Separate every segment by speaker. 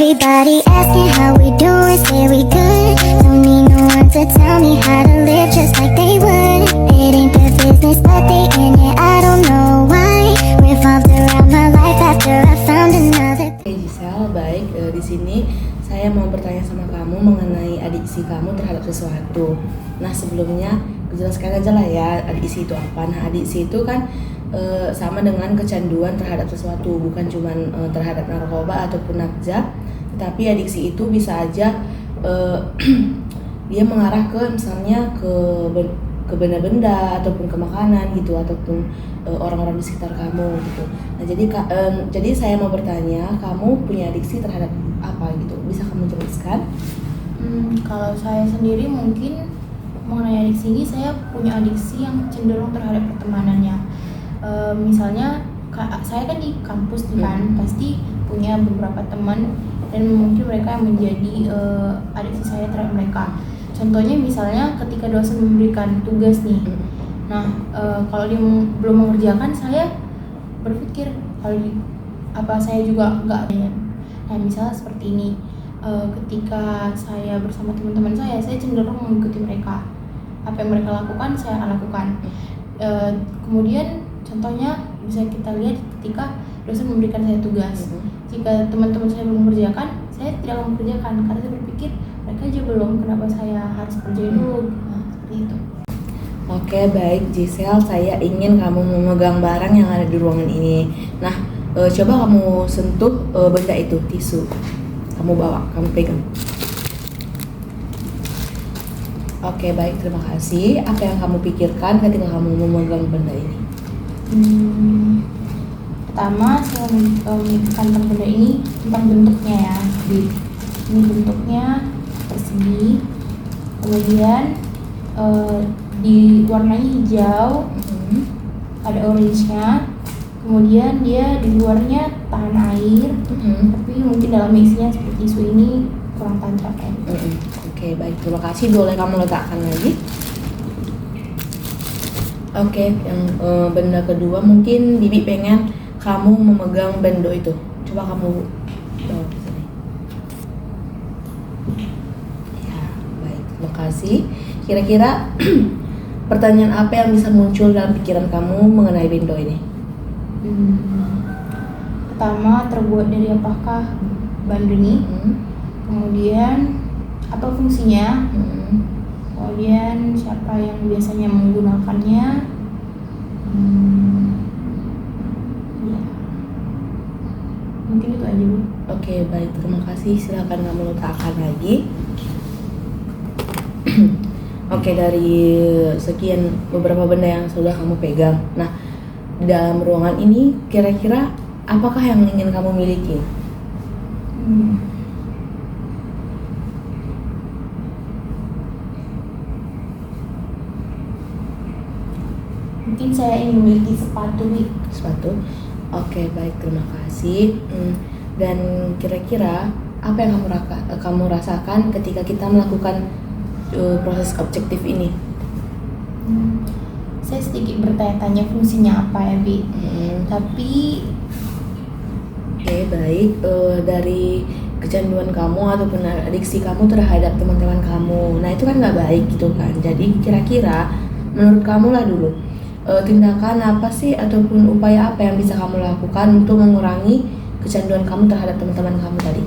Speaker 1: Everybody asking how we doing, say we good. Don't need no one to tell me how to live just like they would. It ain't their business, but they in it, I don't know why. Revolved around my life after I found another.
Speaker 2: Oke Gisel, baik, di sini saya mau bertanya sama kamu mengenai adiksi kamu terhadap sesuatu. Nah sebelumnya jelaskan aja lah ya adiksi itu apa. Nah adiksi itu kan sama dengan kecanduan terhadap sesuatu, bukan cuma terhadap narkoba ataupun nafza, tetapi adiksi itu bisa aja dia mengarah ke misalnya ke benda-benda ataupun ke makanan gitu, ataupun orang-orang di sekitar kamu gitu. Nah jadi saya mau bertanya, kamu punya adiksi terhadap apa gitu? Bisa kamu jelaskan?
Speaker 3: Kalau saya sendiri mungkin mengenai adiksi ini, saya punya adiksi yang cenderung terhadap pertemanannya. Misalnya saya kan di kampus kan, pasti punya beberapa teman dan mungkin mereka yang menjadi adiksi saya terhadap mereka. Contohnya misalnya ketika dosen memberikan tugas nih, nah kalau dia belum mengerjakan, saya berpikir kalau apa saya juga enggak. Nah misalnya seperti ini, ketika saya bersama teman-teman saya cenderung mengikuti mereka. Apa yang mereka lakukan saya lakukan. Kemudian contohnya bisa kita lihat ketika dosen memberikan saya tugas. Jika teman-teman saya belum mengerjakan, saya tidak akan mengerjakan karena saya berpikir mereka aja belum, kenapa saya harus kerjain dulu. Nah, seperti itu.
Speaker 2: Oke baik Gisel, saya ingin kamu memegang barang yang ada di ruangan ini. Nah coba kamu sentuh benda itu, tisu. Kamu bawa, kamu pegang. Oke baik, terima kasih. Apa yang kamu pikirkan ketika kamu memegang benda ini?
Speaker 3: Pertama saya memikirkan tentang benda ini, tentang bentuknya ya. Ini bentuknya persegi, kemudian diwarnai hijau, ada orange-nya, kemudian dia di luarnya tahan air, tapi mungkin dalam isinya seperti tisu ini kurang tancap ya.
Speaker 2: Oke baik, terima kasih. Boleh kamu letakkan lagi. Oke, yang benda kedua mungkin Bibi pengen kamu memegang bendo itu. Coba kamu bawa ke sini. Ya, baik, terima kasih. Kira-kira pertanyaan apa yang bisa muncul dalam pikiran kamu mengenai bendo ini?
Speaker 3: Pertama, terbuat dari apakah bando ini? Kemudian apa fungsinya? Kemudian siapa yang biasanya menggunakannya? Ya, mungkin itu aja Bu.
Speaker 2: Oke baik, terima kasih. Silakan kamu letakkan lagi. Oke, dari sekian beberapa benda yang sudah kamu pegang, nah dalam ruangan ini kira-kira apakah yang ingin kamu miliki?
Speaker 3: Mungkin saya ingin memiliki sepatu nih.
Speaker 2: Sepatu? Oke baik, terima kasih. Dan kira-kira apa yang kamu rasakan ketika kita melakukan proses objektif ini?
Speaker 3: Saya sedikit bertanya-tanya fungsinya apa ya Bi. Tapi
Speaker 2: Oke baik, dari kecanduan kamu ataupun adiksi kamu terhadap teman-teman kamu, nah itu kan nggak baik gitu kan. Jadi kira-kira menurut kamu lah dulu, tindakan apa sih ataupun upaya apa yang bisa kamu lakukan untuk mengurangi kecanduan kamu terhadap teman-teman kamu tadi?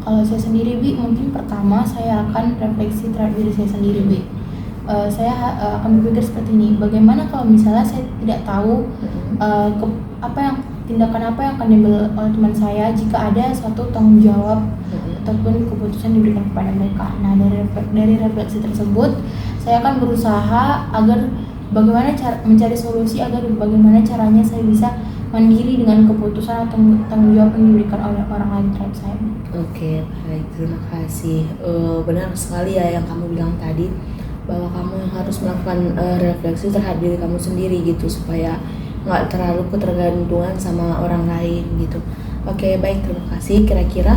Speaker 3: Kalau saya sendiri Bi, mungkin pertama saya akan refleksi terhadap diri saya sendiri Bi. Saya akan berpikir seperti ini, bagaimana kalau misalnya saya tidak tahu tindakan apa yang akan diambil oleh teman saya jika ada suatu tanggung jawab ataupun keputusan diberikan kepada mereka. Nah dari refleksi tersebut saya akan berusaha agar bagaimana mencari solusi agar bagaimana caranya saya bisa mandiri dengan keputusan atau tanggung jawab yang diberikan oleh orang lain terhadap saya.
Speaker 2: Oke baik, terima kasih. Benar sekali ya yang kamu bilang tadi, bahwa kamu harus melakukan refleksi terhadap diri kamu sendiri gitu, supaya nggak terlalu ketergantungan sama orang lain gitu. Oke baik, terima kasih. Kira-kira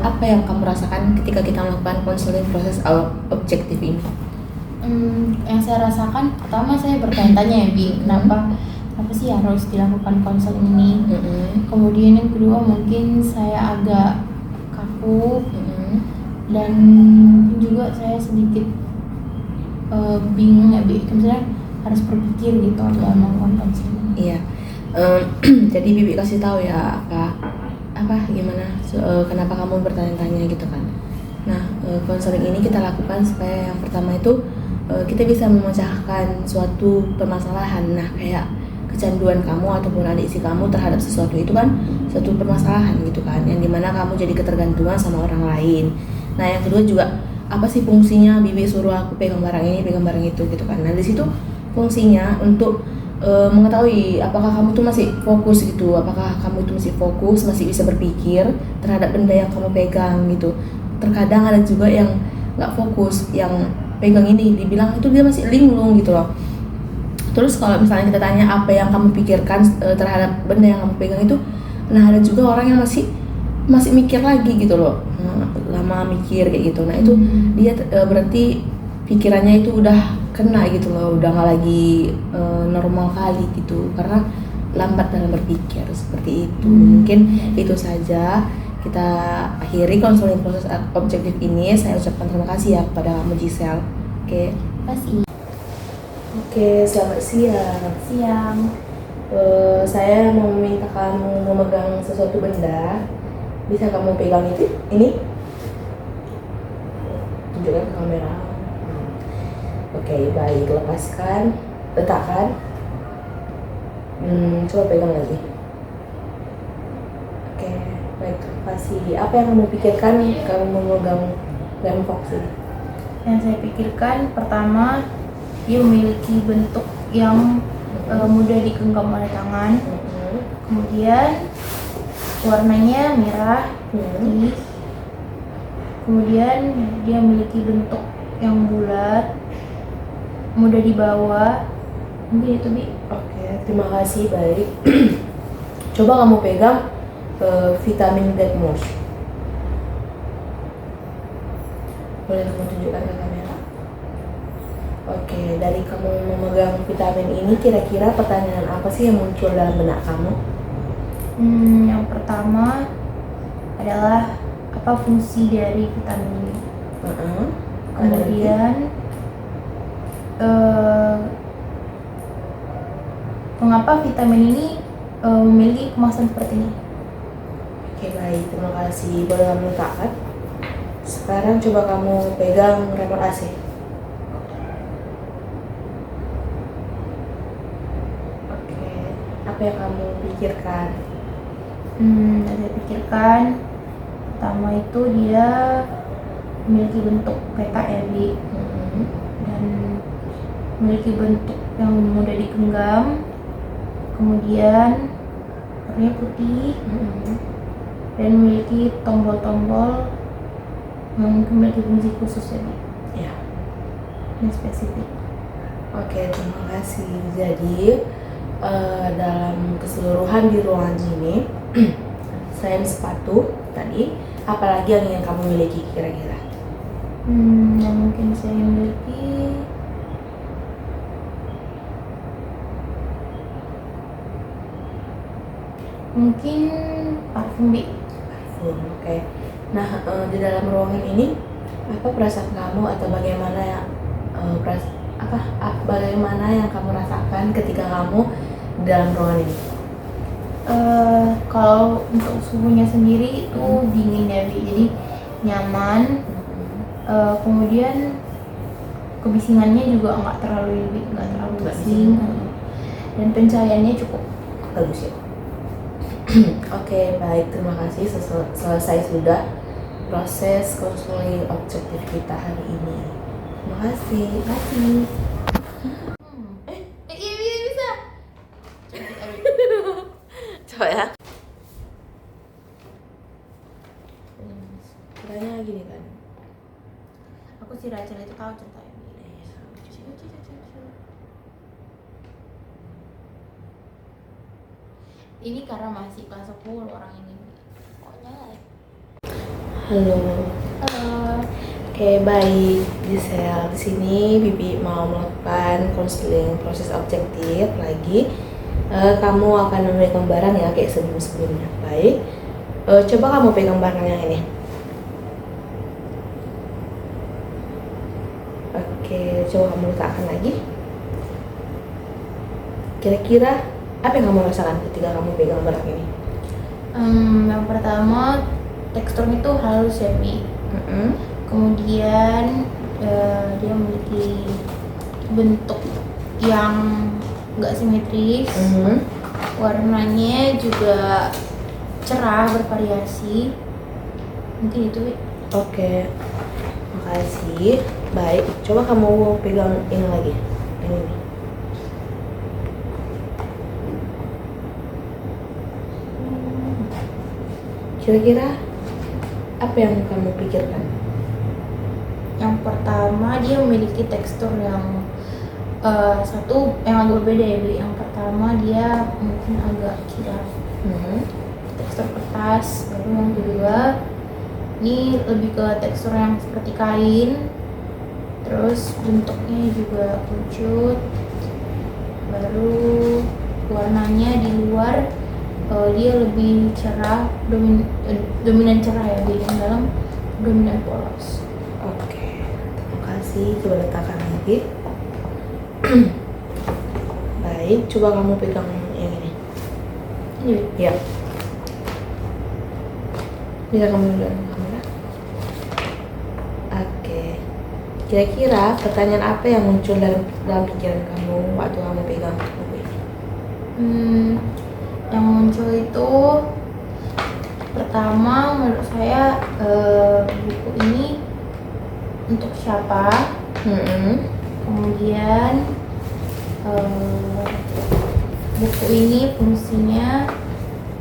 Speaker 2: apa yang kamu rasakan ketika kita melakukan konseling proses objektif ini?
Speaker 3: Yang saya rasakan, pertama saya bertanya-tanya ya Bi, kenapa apa sih yang harus dilakukan konseling ini.
Speaker 2: Mm-mm.
Speaker 3: Kemudian yang kedua mungkin saya agak kaku
Speaker 2: Mm-mm.
Speaker 3: dan mungkin juga saya sedikit bingung ya, misalnya harus berpikir gitu dalam melakukan konseling.
Speaker 2: Iya. Jadi Bibi kasih tahu ya apa gimana kenapa kamu bertanya-tanya gitu kan. Nah, konseling ini kita lakukan supaya yang pertama itu kita bisa memecahkan suatu permasalahan. Nah, kayak kecanduan kamu ataupun adik isi kamu terhadap sesuatu itu kan suatu permasalahan gitu kan, yang dimana kamu jadi ketergantungan sama orang lain. Nah, yang kedua juga apa sih fungsinya Bibi suruh aku pegang barang ini, pegang barang itu gitu kan. Nah, di situ fungsinya untuk mengetahui apakah kamu tuh masih fokus gitu, apakah kamu itu masih fokus, masih bisa berpikir terhadap benda yang kamu pegang gitu. Terkadang ada juga yang nggak fokus, yang pegang ini dibilang itu dia masih linglung gitu loh. Terus kalau misalnya kita tanya apa yang kamu pikirkan terhadap benda yang kamu pegang itu, nah ada juga orang yang masih mikir lagi gitu loh, lama mikir kayak gitu. Nah itu dia berarti pikirannya itu udah kena gitu loh, udah nggak lagi normal kali gitu, karena lambat dalam berpikir seperti itu. Mungkin itu saja, kita akhiri konseling proses objektif ini. Saya ucapkan terima kasih ya kepada kamu Giselle. Oke.
Speaker 3: Terima kasih.
Speaker 2: Oke, selamat siang.
Speaker 3: Siang.
Speaker 2: Saya mau meminta kamu memegang sesuatu benda. Bisa kamu pegang itu? Ini? Tunjukkan ke kamera. Oke, baik. Lepaskan. Letakkan. Coba pegang lagi. Oke, baik. Terima kasih. Apa yang kamu pikirkan kamu memegang Lemvox ini?
Speaker 3: Yang saya pikirkan pertama, dia memiliki bentuk yang mudah digenggam oleh tangan. Kemudian warnanya merah putih. Kemudian dia memiliki bentuk yang bulat, mudah dibawa. Mungkin itu, Bi.
Speaker 2: Oke, terima kasih. Baik. Coba kamu pegang vitamin Detmosh. Boleh kamu tunjukkan ke kamera? Oke, dari kamu memegang vitamin ini, kira-kira pertanyaan apa sih yang muncul dalam benak kamu?
Speaker 3: Yang pertama adalah apa fungsi dari vitamin ini. Kemudian mengapa vitamin ini memiliki kemasan seperti ini.
Speaker 2: Oke, baik, terima kasih. Boleh kamu letakkan. Sekarang coba kamu pegang remote AC. Oke, apa yang kamu pikirkan?
Speaker 3: Yang saya pikirkan pertama itu dia memiliki bentuk peta RD dan memiliki bentuk yang mudah digenggam. Kemudian warnanya putih dan memiliki tombol-tombol yang mungkin memiliki fungsi khusus ya, Bi.
Speaker 2: Ya.
Speaker 3: Yang spesifik.
Speaker 2: Oke, terima kasih. Jadi dalam keseluruhan di ruangan ini selain sepatu tadi, apalagi yang ingin kamu miliki kira-kira?
Speaker 3: Yang mungkin saya miliki mungkin parfum, Bi.
Speaker 2: Parfum, oke. Nah, di dalam ruangan ini apa perasaan kamu atau bagaimana ya bagaimana yang kamu rasakan ketika kamu di dalam ruangan ini?
Speaker 3: Kalau untuk suhunya sendiri itu dingin ya, Bi. Jadi nyaman. Kemudian kebisingannya juga nggak terlalu bising. Dan pencahayaannya cukup
Speaker 2: Bagus ya. Oke, baik, terima kasih. Selesai sudah proses konseling objektif kita hari ini. Terima kasih.
Speaker 3: Iya bisa.
Speaker 2: Coba ya. Caranya gini kan.
Speaker 3: Aku si Rachel itu tahu ceritanya. Ini karena masih kelas 10 orang ini. Pokoknya.
Speaker 2: Halo.
Speaker 3: Halo.
Speaker 2: Oke, baik. Giselle, di sini Bibi mau melakukan konseling proses objektif lagi. kamu akan memegang barang ya kayak sebelum-sebelumnya. Baik. Coba kamu pegang barang yang ini. Oke, coba kamu letakkan lagi. Kira-kira apa yang kamu rasakan ketika kamu pegang barang ini?
Speaker 3: Yang pertama teksturnya tuh halus ya, Bi. Kemudian dia memiliki bentuk yang nggak simetris. Warnanya juga cerah, bervariasi. Mungkin itu, Bi.
Speaker 2: Oke, makasih. Baik, coba kamu pegang ini lagi. Ini nih. Kira-kira apa yang kamu pikirkan?
Speaker 3: Yang pertama dia memiliki tekstur yang satu yang agak berbeda ya, Bi. Yang pertama dia mungkin agak kirap, tekstur kertas. Lalu yang kedua ini lebih ke tekstur yang seperti kain, terus bentuknya juga kerucut. Baru warnanya di luar dia lebih cerah, dominan cerah ya, di yang dalam dominan polos.
Speaker 2: Oke, terima kasih. Coba letakkan lagi. Baik, coba kamu pegang yang ini.
Speaker 3: Ini,
Speaker 2: Ya. Bisa kamu lihat kamera. Oke. Kira-kira pertanyaan apa yang muncul dalam pikiran kamu waktu kamu pegang buku ini?
Speaker 3: yang muncul itu pertama menurut saya buku ini untuk siapa, kemudian buku ini fungsinya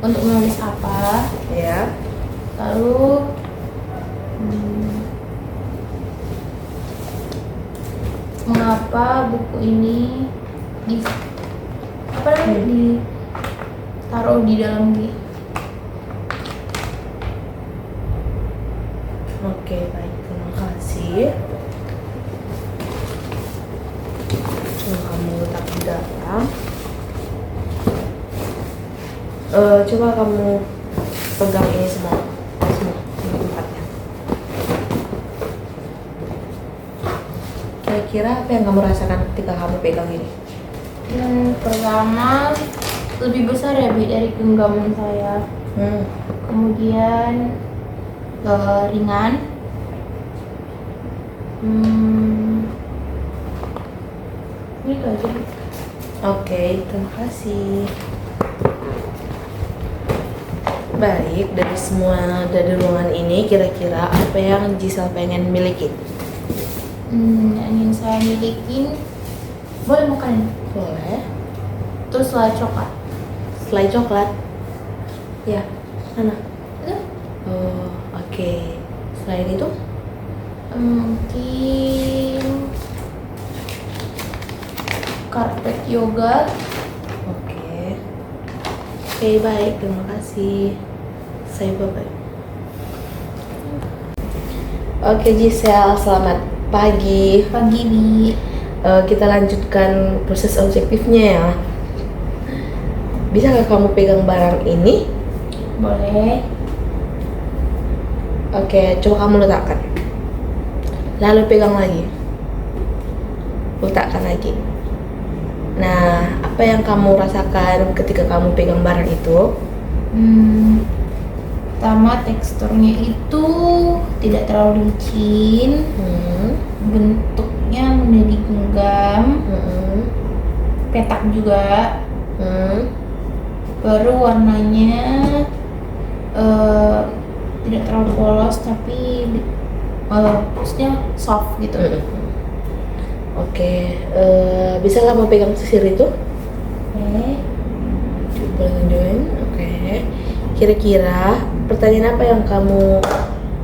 Speaker 3: untuk menulis apa,
Speaker 2: Ya.
Speaker 3: lalu mengapa buku ini ditaruh di dalam
Speaker 2: Oke, baik. Terima kasih. Coba kamu letak di dalam. Coba kamu pegang ini semua ini tempatnya. Kira-kira apa yang kamu rasakan ketika kamu pegang ini?
Speaker 3: Pertama lebih besar ya, Bi, dari genggaman saya. Kemudian ringan. Ini itu aja, Bi.
Speaker 2: Oke, terima kasih. Baik, dari ruangan ini kira-kira apa yang Gisel pengen miliki?
Speaker 3: Yang ingin saya milikin, boleh makan,
Speaker 2: Boleh.
Speaker 3: terus selai coklat.
Speaker 2: Selai coklat. Ya, mana?
Speaker 3: Itu
Speaker 2: Oh, oke. Selain itu?
Speaker 3: mungkin karpet yoga.
Speaker 2: Oke. Oke, baik. Terima kasih. Saya bye. Oke, Gisel, selamat pagi.
Speaker 3: Pagi, Bi.
Speaker 2: Kita lanjutkan proses objektifnya ya. Bisa nggak kamu pegang barang ini?
Speaker 3: Boleh.
Speaker 2: Oke, coba kamu letakkan. Lalu pegang lagi. Letakkan lagi. Nah, apa yang kamu rasakan ketika kamu pegang barang itu?
Speaker 3: Pertama teksturnya itu tidak terlalu licin, bentuknya menjadi genggam, petak juga. Baru warnanya tidak terlalu polos tapi maksudnya soft gitu.
Speaker 2: Oke, bisa kamu pegang sisir itu?
Speaker 3: Oke.
Speaker 2: Coba tunjukin. Oke. Kira-kira pertanyaan apa yang kamu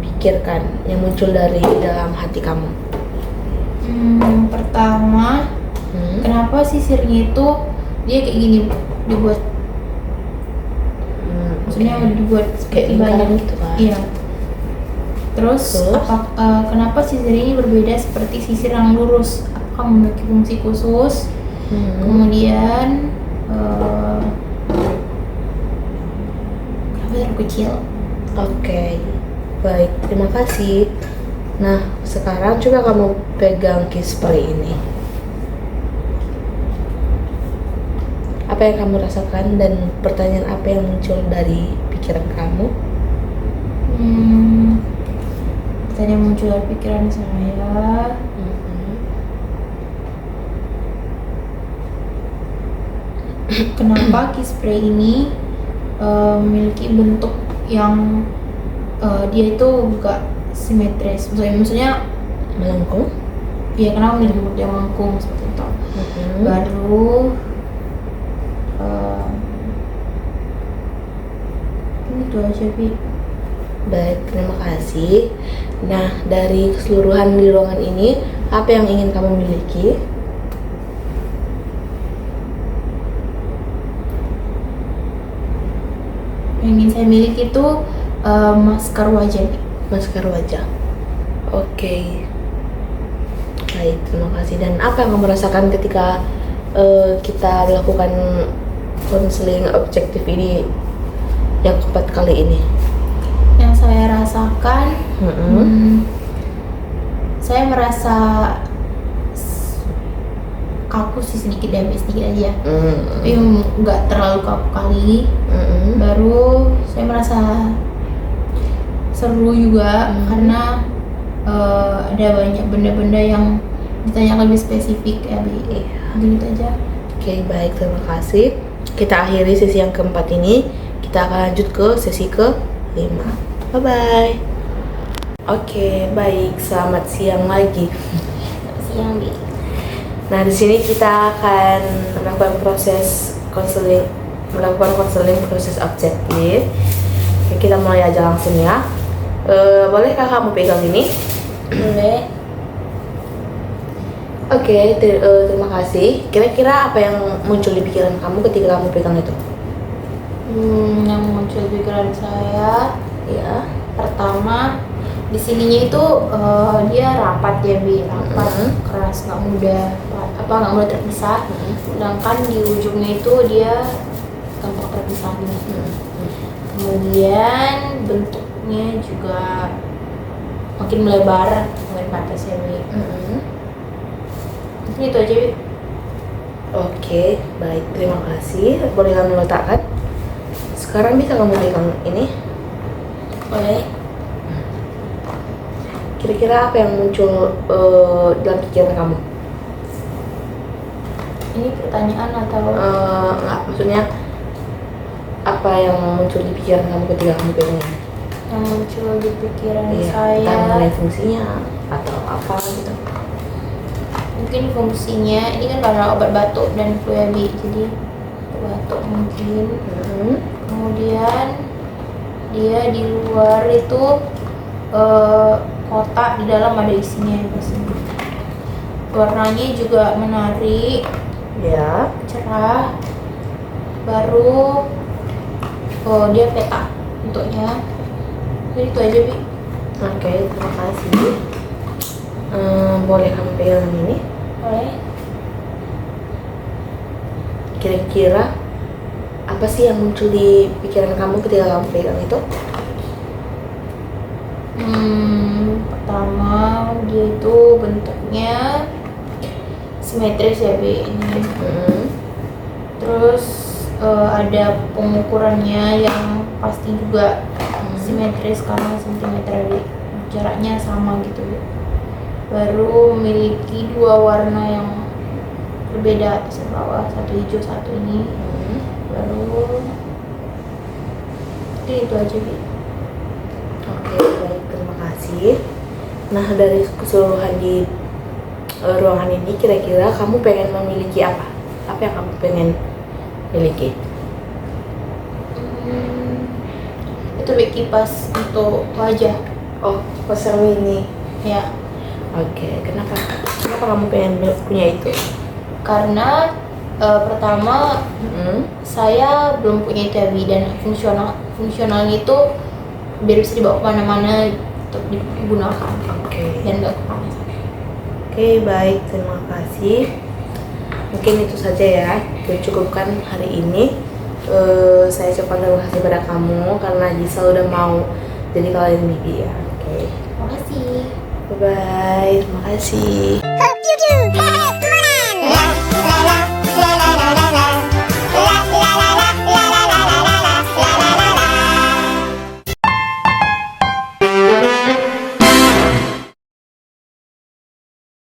Speaker 2: pikirkan yang muncul dari dalam hati kamu?
Speaker 3: Yang pertama, kenapa sisirnya itu dia kayak gini dibuat? Maksudnya dibuat
Speaker 2: kayak lingkaran gitu kan?
Speaker 3: Iya. Terus? Kenapa sisir ini berbeda seperti sisir yang lurus? Apakah memiliki fungsi khusus? Kemudian kenapa terlalu kecil.
Speaker 2: Oke, baik, terima kasih. Nah, sekarang coba kamu pegang key spray ini. Apa yang kamu rasakan dan pertanyaan apa yang muncul dari pikiran kamu?
Speaker 3: Tadi muncul dari pikiran saya, kenapa key spray ini memiliki bentuk yang dia itu gak simetris, maksudnya
Speaker 2: Melengkung?
Speaker 3: ya kenapa memiliki bentuk yang melengkung seperti itu. Baru ini tuh aja Bi.
Speaker 2: Baik, terima kasih. Nah, dari keseluruhan di ruangan ini, apa yang ingin kamu miliki?
Speaker 3: Yang ingin saya miliki itu masker wajah Bi.
Speaker 2: Masker wajah. Oke. Baik, terima kasih. Dan apa yang kamu rasakan ketika kita lakukan konseling objektif ini yang keempat kali ini?
Speaker 3: Yang saya rasakan, saya merasa kaku sih sedikit aja, tapi nggak terlalu kaku kali. Baru saya merasa seru juga karena ada banyak benda-benda yang ditanya lebih spesifik ya Bi. Gitu aja.
Speaker 2: Oke, baik, terima kasih. Kita akhiri sesi yang keempat ini. Kita akan lanjut ke sesi ke-5. Bye bye. Oke, baik. Selamat siang lagi.
Speaker 3: Siang Bi.
Speaker 2: Nah, di sini kita akan melakukan proses konseling, proses objektif. Oke, kita mulai aja langsung ya. Bolehkah kamu pegang ini?
Speaker 3: Boleh.
Speaker 2: Oke, terima kasih. Kira-kira apa yang muncul di pikiran kamu ketika kamu pegang itu?
Speaker 3: Yang muncul di pikiran saya,
Speaker 2: Ya.
Speaker 3: pertama di sininya itu dia rapat ya Bi, rapat, keras, nggak mudah terpisah. Sedangkan di ujungnya itu dia gampang terpisah gitu. Kemudian bentuknya juga makin melebar batas ya Bi. Mungkin itu aja Bi.
Speaker 2: Oke, baik, terima kasih. Boleh kamu letakkan? Sekarang bisa kamu pegang ini.
Speaker 3: Boleh.
Speaker 2: Kira-kira apa yang muncul dalam pikiran kamu?
Speaker 3: Ini pertanyaan atau
Speaker 2: Enggak, maksudnya apa yang muncul di pikiran kamu ketika kamu pegang ini?
Speaker 3: yang muncul di pikiran
Speaker 2: Iya,
Speaker 3: saya?
Speaker 2: entah mengenai fungsinya atau apa gitu.
Speaker 3: Mungkin fungsinya ini kan karena obat batuk dan flu ya Bi, jadi batuk mungkin. Kemudian dia di luar itu kotak, di dalam ada isinya ya pastinya. Warnanya juga menarik,
Speaker 2: Ya.
Speaker 3: cerah. Baru dia peta bentuknya. Jadi itu aja Bi.
Speaker 2: Oke, terima kasih. Boleh kamu pegang ini?
Speaker 3: Boleh.
Speaker 2: Kira-kira apa sih yang muncul di pikiran kamu ketika kamu pegang itu?
Speaker 3: Pertama dia itu bentuknya simetris ya Bi ini. Terus ada pengukurannya yang pasti juga simetris karena sentimeter jaraknya sama gitu Bi. Baru memiliki dua warna yang berbeda, atas dan bawah, satu hijau satu ini. Baru itu aja Bi.
Speaker 2: Oke, baik, terima kasih. Nah, dari keseluruhan di ruangan ini, kira-kira kamu pengen memiliki apa? Apa yang kamu pengen miliki?
Speaker 3: Itu Bi, kipas untuk wajah
Speaker 2: Oh, pasar mini.
Speaker 3: ya,
Speaker 2: Oke, kenapa kamu pengen punya itu?
Speaker 3: karena pertama saya belum punya itu ya Bi, dan fungsionalnya itu biar bisa dibawa kemana-mana untuk digunakan
Speaker 2: Oke.
Speaker 3: dan nggak kepanasan.
Speaker 2: Oke, baik, terima kasih. Mungkin itu saja ya. Oke, cukupkan hari ini. Saya ucapkan terima kasih pada kamu karena Gisel udah mau jadi kalian Bibi ya. Oke.
Speaker 3: Terima kasih.
Speaker 2: Bye bye. Terima kasih.
Speaker 1: Hope you do.